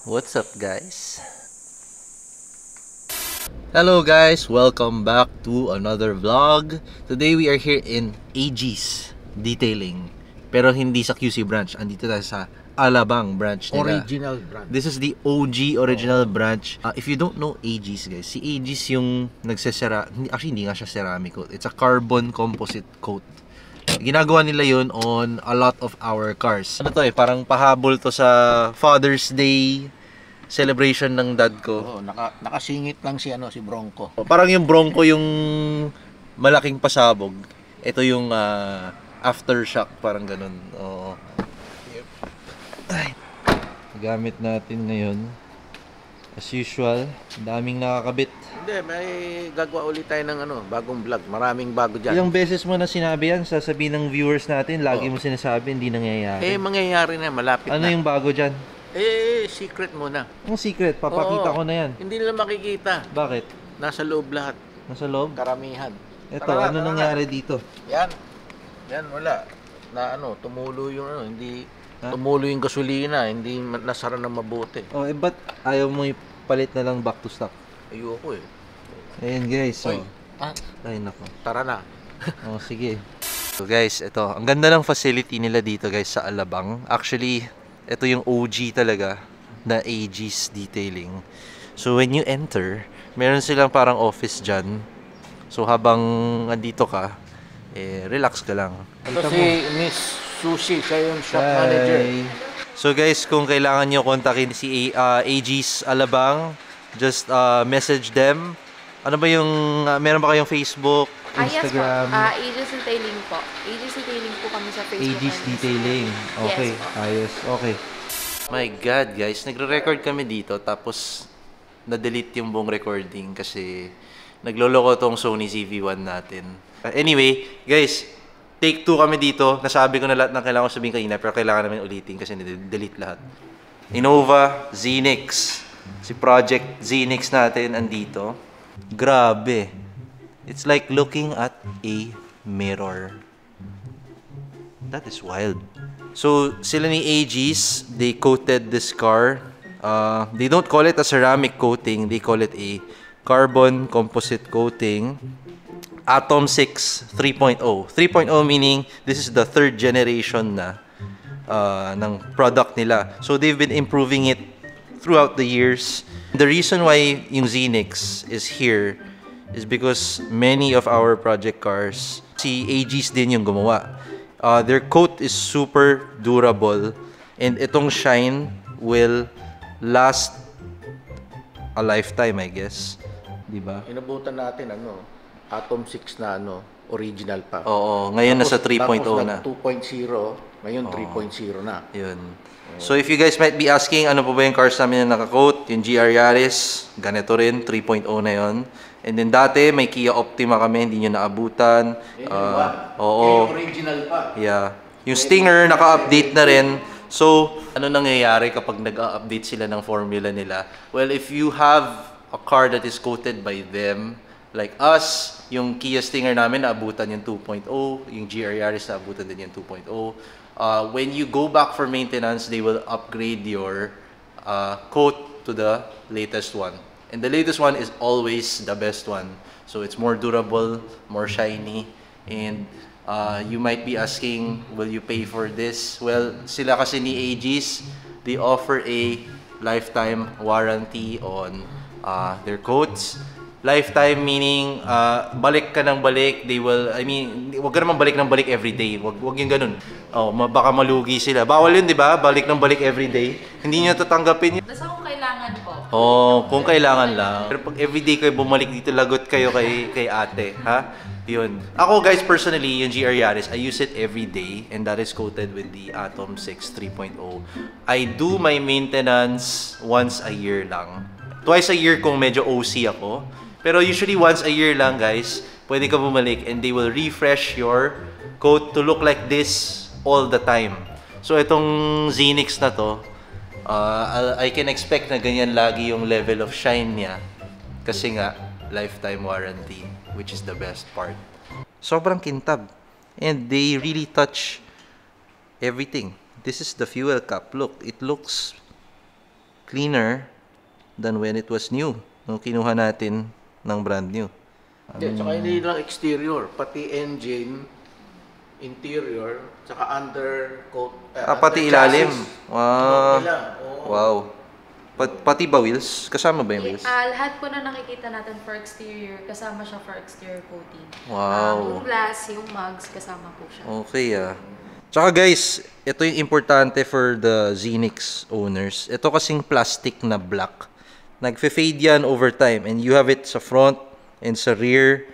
What's up, guys? Hello guys, welcome back to another vlog. Today we are here in AG's Detailing, pero hindi sa QC branch. Andito tayo sa Alabang branch nila. Original branch. This is the OG original branch. If you don't know AG's, guys, si AG's yung nagsesera, actually hindi nga siya ceramic coat. It's a carbon composite coat. Ginagawa nila yun on a lot of our cars. Ano to parang pahabol to sa Father's Day celebration ng dad ko. Oo, nakasingit lang si Bronco. Parang yung Bronco yung malaking pasabog. Ito yung aftershock, parang ganun. Oo. Ay. Gamit natin ngayon. As usual, daming nakakabit. Hindi, may gagawa ulit tayo ng bagong vlog. Maraming bago dyan. Ilang beses mo na sinabi yan, sasabihin ng viewers natin, lagi mo sinasabi, hindi nangyayari. Mangyayari na, malapit ano na. Yung bago dyan? Secret muna. Yung secret, papakita ko na yan. Hindi nila makikita. Bakit? Nasa loob lahat. Nasa loob? Karamihan. Ito, ano nangyari dito? Yan. Yan, wala. Tumulo yung hindi... Tumulo yung gasolina, hindi nasara na mabuti. Oh, ba't ayaw mo ipalit na lang back to stock? Ayoko eh. Ayan guys, so. Ay, nako. Tara na. Oh, sige. So guys, ito. Ang ganda ng facility nila dito guys sa Alabang. Actually, ito yung OG talaga na AG's Detailing. So when you enter, meron silang parang office dyan. So habang andito ka, relax ka lang. Ito si Miss Sushi, siya yung shop manager. So guys, kung kailangan nyo kontakin si AG's Alabang, just message them. Ano ba yung, meron ba kayong Facebook, Instagram? Yes po. AG's Detailing po. AG's Detailing po kami sa Facebook. AG's Detailing. Okay, yes, ayos. Okay. My God, guys, nagre-record kami dito tapos na-delete yung buong recording kasi nagloloko tong Sony CV1 natin. Anyway, guys, take 2 kami dito. Nasabi ko na lahat ng kailangan ko sabihin kanina pero kailangan namin ulitin kasi delete lahat. Innova, Zenix. Si Project Zenix natin andito. Grabe. It's like looking at a mirror. That is wild. So, sila ni AG's, they coated this car. They don't call it a ceramic coating. They call it a carbon composite coating. Atom 6 3.0. 3.0 meaning this is the 3rd generation na ng product nila. So, they've been improving it throughout the years. The reason why yung Zenix is here is because many of our project cars, si AG's din yung gumawa. Their coat is super durable and itong shine will last a lifetime, I guess. Diba? Inabutan natin Atom 6 na original pa. Oo, ngayon nasa 3.0 na. 2.0, ngayon 3.0 na. Yun. So if you guys might be asking, ano po ba yung cars namin na naka-coat? Yung GR Yaris, ganito rin, 3.0 na yun. And then dati, may Kia Optima kami, hindi nyo naabutan. Oo. Original pa. Yeah. Yung Stinger, naka-update na rin. So, ano nangyayari kapag nag-update sila ng formula nila? Well, if you have a car that is coated by them, like us, yung Kia Stinger namin, naabutan yung 2.0. Yung GR Yaris, naabutan din yung 2.0. When you go back for maintenance, they will upgrade your coat to the latest one. And the latest one is always the best one. So it's more durable, more shiny. And you might be asking, will you pay for this? Well, sila kasi ni AG's, they offer a lifetime warranty on their coats. Lifetime meaning balik ka ng balik, they will, wag ka naman balik ng balik every day. Wag yung ganun. Baka malugi sila. Bawal yun, di ba? Balik ng balik every day. Hindi niyo tatanggapin yun. Basta kung kailangan po. Kung kailangan lang. Pero pag everyday kayo bumalik dito, lagot kayo kay ate, ha? Yun. Ako guys, personally, yung GR Yaris, I use it every day and that is coated with the Atom 6 3.0. I do my maintenance once a year lang. Twice a year kung medyo OC ako. Pero usually once a year lang guys, pwede ka bumalik and they will refresh your coat to look like this all the time. So itong Zenix na to, I can expect na ganyan lagi yung level of shine niya. Kasi nga, lifetime warranty, which is the best part. Sobrang kintab. And they really touch everything. This is the fuel cap. Look, it looks cleaner than when it was new. Nung kinuha natin ng brand new. Hindi, tsaka hindi lang exterior, pati engine, interior, tsaka undercoat. Pati under ilalim. chassis. Wow. Okay lang, oo. Wow. Pati ba wheels? Kasama ba yung wheels? Lahat po na nakikita natin for exterior, kasama siya for exterior coating. Wow. Yung glass, yung mugs, kasama po siya. Okay Tsaka guys, ito yung importante for the Zenix owners. Ito kasing plastic na black. Nagfe-fade yan over time. And you have it sa front and sa rear.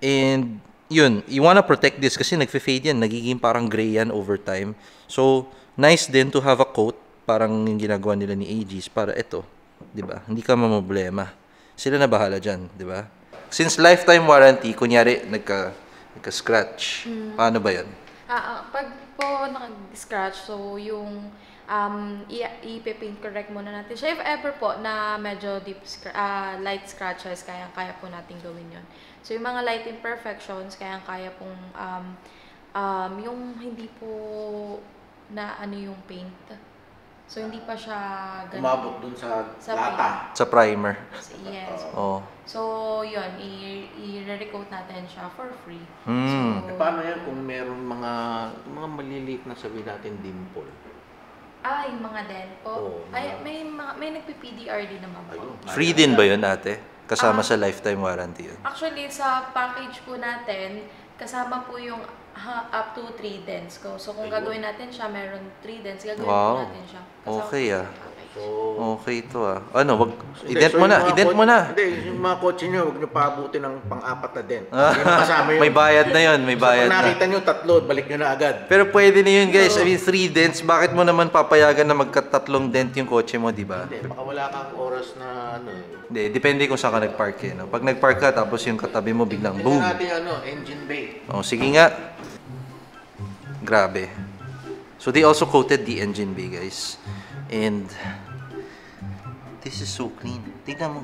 And yun, you wanna protect this kasi nagfe-fade yan. Nagiging parang gray yan over time. So, nice din to have a coat. Parang yung ginagawa nila ni AGs para ito. Diba? Hindi ka mamroblema. Sila na bahala dyan. Diba? Since lifetime warranty, kunyari nagka-scratch. Paano ba yan? Pag po nag-scratch, so yung i-paint correct muna natin siya. If ever po na medyo light scratches, kaya po natin gawin yun. So yung mga light imperfections, kaya pong yung hindi po na ano yung paint. So hindi pa siya ganun. Umabot dun sa lata. Sa primer. Yes. Oh. So yun, i-recoat natin siya for free. Mm. So, Paano yan kung meron mga maliliit na sabihin natin dimple? yung mga den po. Oo, May nagpi-PDR din naman po. Ayun. Free din ba yun, ate? Kasama sa lifetime warranty yun? Actually, sa package po natin, kasama po yung up to 3 dents ko. So, kung gagawin natin siya, meron 3 dents, gagawin po natin siya. Kasama Okay po sa package. Okay ito Ano, ident mo na, ident mo na. Hindi, yung mga kotse nyo, huwag nyo paabutin ng pang-apat na dent. Hindi na kasama yun. May bayad na yun, may bayad Pag na. nakita nyo, 3, balik nyo na agad. Pero pwede na yun guys, I mean 3 dents, bakit mo naman papayagan na magkatatlong dent yung kotse mo, di ba? Hindi, baka wala kang oras na Hindi, depende kung saan ka nagpark no? Pag nagpark ka, tapos yung katabi mo biglang boom. Tingnan natin engine bay. Sige nga. Grabe. So they also coated the engine bay guys. And this is so clean. Tignan mo.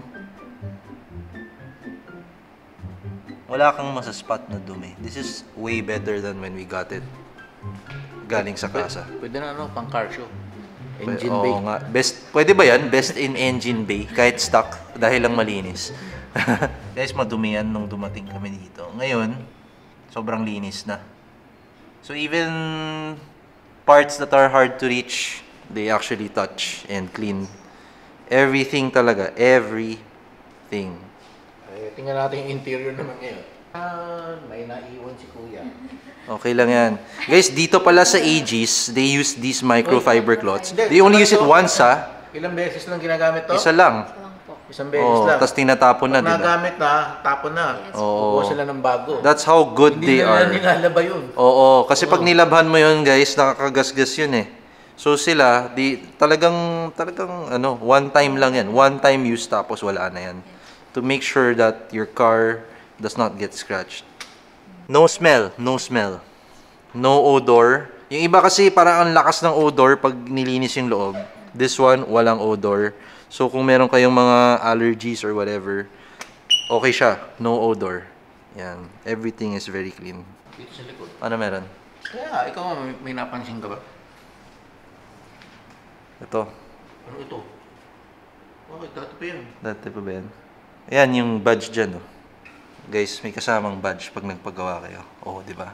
Wala kang masaspot na dumi. This is way better than when we got it galing sa kasa. Pwede na pang car show. Engine bay. Oo nga. Pwede ba yan? Best in engine bay. Kahit stock. Dahil lang malinis. Guys, madumi yan nung dumating kami dito. Ngayon, sobrang linis na. So even parts that are hard to reach, they actually touch and clean. Everything talaga. Everything. Tingnan natin yung interior naman ngayon. May naiwan si Kuya. Okay lang yan. Guys, dito pala sa AGs, they use these microfiber cloths. They only use it once Ilang beses lang ginagamit to? Isa lang. Ito lang po. Isang beses lang. Tapos tinatapon na, Pag di ba? nagamit na, tapon na. Yes. Kukuha sila ng bago. That's how good they Hindi na are. nilalaba yun. Oo, kasi pag nilabhan mo yun, guys, nakakagasgas yun eh. So sila, talagang one time lang yan. One time use tapos wala na yan. To make sure that your car does not get scratched. No smell, no smell. No odor. Yung iba kasi parang ang lakas ng odor pag nilinis yung loob. This one, walang odor. So kung meron kayong mga allergies or whatever, okay siya. No odor. Yan. Everything is very clean. Dito sa likod. Ano meron? Kaya, ikaw may napansin ka ba? Ito. Ano ito? Bakit? Dati pa yan. Dati pa ba yan? Ayan, yung badge dyan, oh. Guys, may kasamang badge pag nagpagawa kayo. Oh, di ba?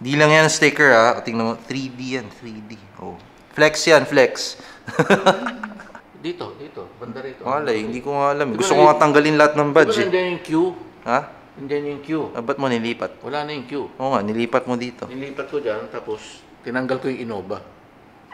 Di lang yan sticker, ha. O, tingnan mo, 3D yan, 3D. Oh. Flex yan, flex. Dito, banda rito. Wala, hindi ko nga alam. Gusto ko nga tanggalin lahat ng badge, Diba eh. nandiyan yung queue? Ha? Nandiyan yung queue. Ba't mo nilipat? Wala na yung queue. Oo nga, nilipat mo dito. Nilipat ko dyan, tapos tinanggal ko yung Innova.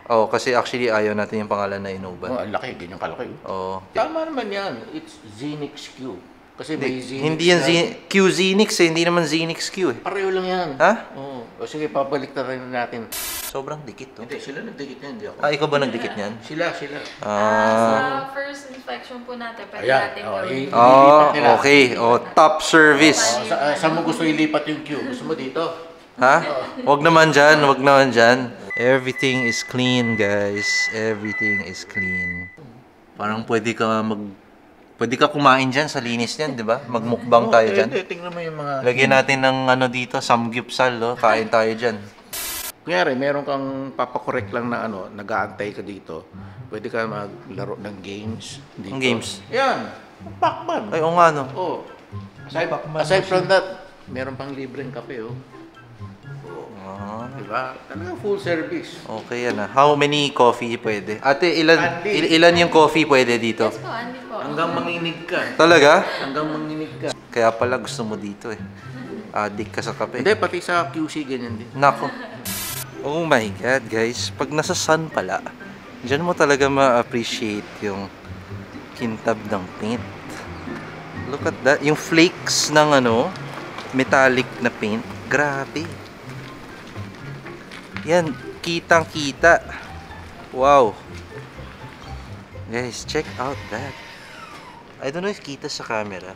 Oh, kasi actually ayaw natin yung pangalan na Innova. Ang laki, ganyan kalaki. Oo. Tama naman yan. It's Zenix Q. Kasi may Zenix Hindi yan Q Zenix eh, hindi naman Zenix Q eh. Pareho lang yan. Ha? Oo. O sige, pabalik na rin natin. Sobrang dikit, oh. Hindi, sila nagdikit niyan, hindi ako. Ikaw ba nagdikit niyan? Sila. Sa first inspection po natin, pwede Ayan. natin Oh, gawin. Ililipat nila. Okay. Oh, top service. Saan mo gusto ilipat yung Q? Gusto mo dito? Ha? Wag naman dyan, wag naman dyan. Everything is clean, guys. Everything is clean. Parang pwede ka kumain dyan sa linis niyan, di ba? Magmukbang tayo dyan. Hindi, tingnan mo yung mga... Lagyan natin ng ano dito, samgyupsal, no? Kain tayo dyan. Kunyari, meron kang papakorek lang na ano, nag-aantay ka dito. Pwede ka maglaro ng games dito. Ang games? Yan. Pacman. Ay, oo nga, no? Oh. Aside from that, meron pang libreng kape, oh. Ah, Diba? Talagang full service. okay yan, ah. How many coffee pwede? Ate, Andy. ilan yung coffee pwede dito? Yes po, Andy po. Hanggang manginig ka. Talaga? Hanggang manginig ka. Kaya pala gusto mo dito eh. Addict ka sa kape. Hindi, pati sa QC ganyan din. Nako. Oh my God, guys. Pag nasa sun pala, dyan mo talaga ma-appreciate yung kintab ng paint. Look at that. Yung flakes ng ano, metallic na paint. Grabe. Yan, kitang-kita. Wow. Guys, check out that. I don't know if kita sa camera.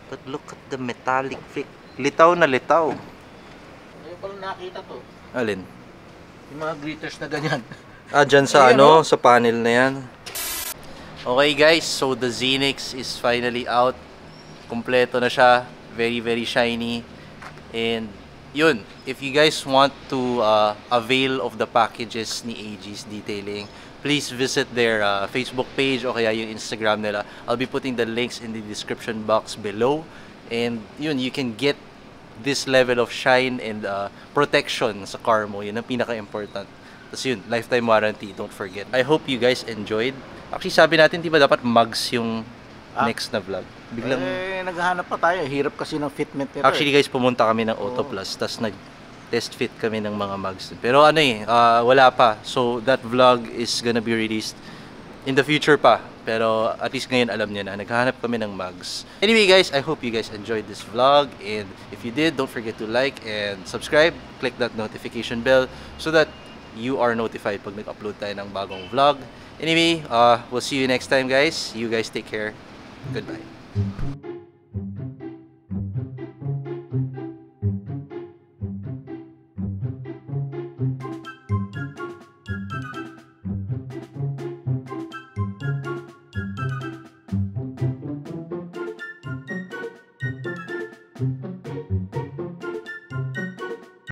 But look at the metallic flake. Litaw na litaw. Ngayon pala nakita to. Alin? Yung mga greeters na ganyan. Ah, dyan sa Ayan, ano, oh. sa panel na yan. Okay guys, so the Xenix is finally out. Kompleto na siya. Very, very shiny. And yun, if you guys want to avail of the packages ni AG's Detailing, please visit their Facebook page o kaya yung Instagram nila. I'll be putting the links in the description box below. And yun, you can get this level of shine and protection sa car mo. Yun ang pinaka-important. Tapos yun, lifetime warranty, don't forget. I hope you guys enjoyed. Actually, sabi natin, di ba dapat mugs yung next na vlog? Biglang... Naghahanap pa tayo. Hirap kasi ng fitment nito. Actually guys, pumunta kami ng Auto Plus, tapos nag-test fit kami ng mga mugs. Pero ano wala pa. So that vlog is gonna be released in the future pa. Pero at least ngayon alam niya na, naghahanap kami ng mugs. Anyway guys, I hope you guys enjoyed this vlog. And if you did, don't forget to like and subscribe. Click that notification bell so that you are notified pag nag-upload tayo ng bagong vlog. Anyway, we'll see you next time guys. You guys take care. Goodbye.